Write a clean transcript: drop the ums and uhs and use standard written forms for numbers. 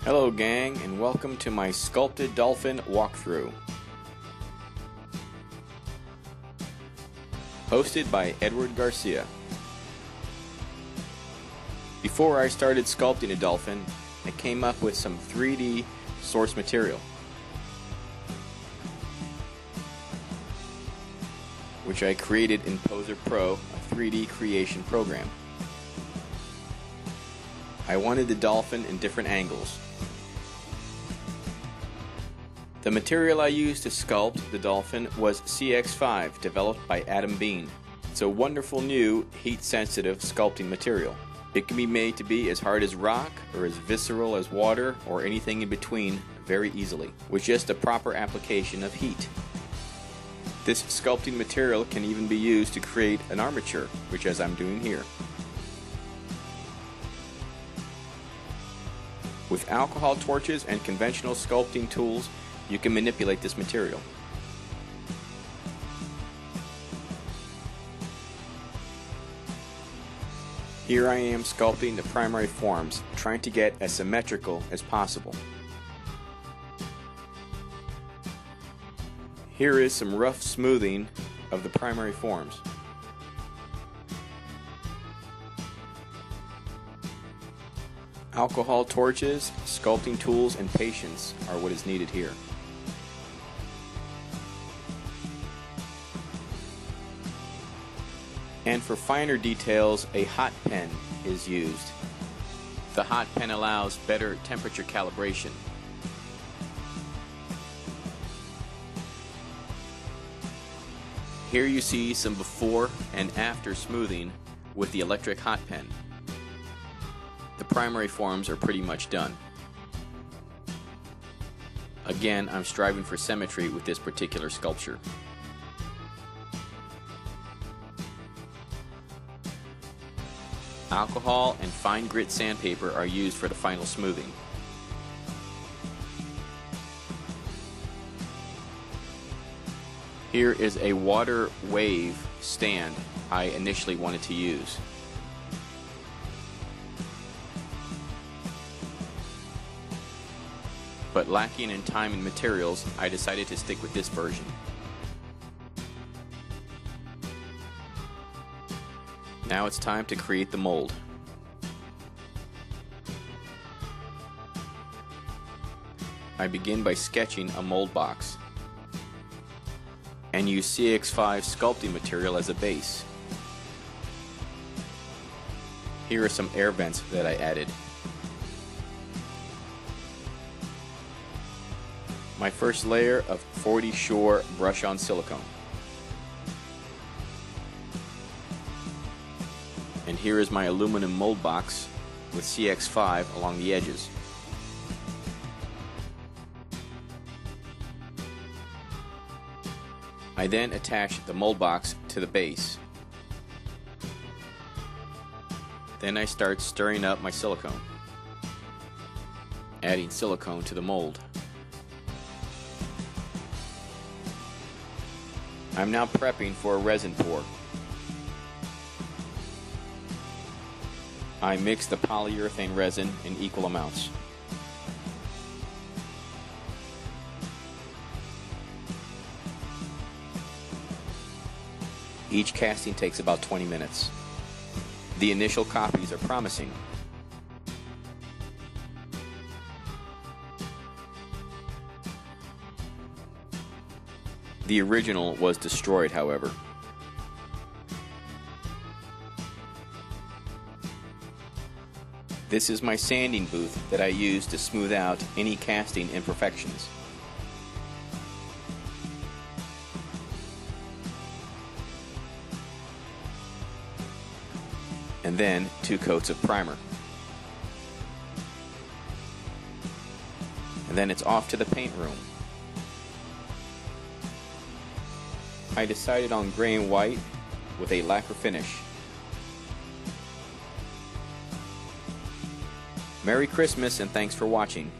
Hello gang, and welcome to my Sculpted Dolphin walkthrough. Hosted by Garcia. Before I started sculpting a dolphin, I came up with some 3D source material, which I created in Poser Pro, a 3D creation program. I wanted the dolphin in different angles. The material I used to sculpt the dolphin was CX5, developed by Adam Bean. It's a wonderful new, heat-sensitive sculpting material. It can be made to be as hard as rock, or as visceral as water, or anything in between very easily, with just a proper application of heat. This sculpting material can even be used to create an armature, which as I'm doing here. With alcohol torches and conventional sculpting tools, you can manipulate this material. Here I am sculpting the primary forms, trying to get as symmetrical as possible. Here is some rough smoothing of the primary forms. Alcohol torches, sculpting tools, and patience are what is needed here. And for finer details, a hot pen is used. The hot pen allows better temperature calibration. Here you see some before and after smoothing with the electric hot pen. The primary forms are pretty much done. Again, I'm striving for symmetry with this particular sculpture. Alcohol and fine grit sandpaper are used for the final smoothing. Here is a water wave stand I initially wanted to use. But lacking in time and materials, I decided to stick with this version. Now it's time to create the mold. I begin by sketching a mold box and use CX5 sculpting material as a base. Here are some air vents that I added. My first layer of 40 Shore brush-on silicone. And here is my aluminum mold box with CX5 along the edges. I then attach the mold box to the base. Then I start stirring up my silicone, adding silicone to the mold. I'm now prepping for a resin pour. I mix the polyurethane resin in equal amounts. Each casting takes about 20 minutes. The initial copies are promising. The original was destroyed, however. This is my sanding booth that I use to smooth out any casting imperfections. And then 2 coats of primer. And then it's off to the paint room. I decided on gray and white with a lacquer finish. Merry Christmas and thanks for watching.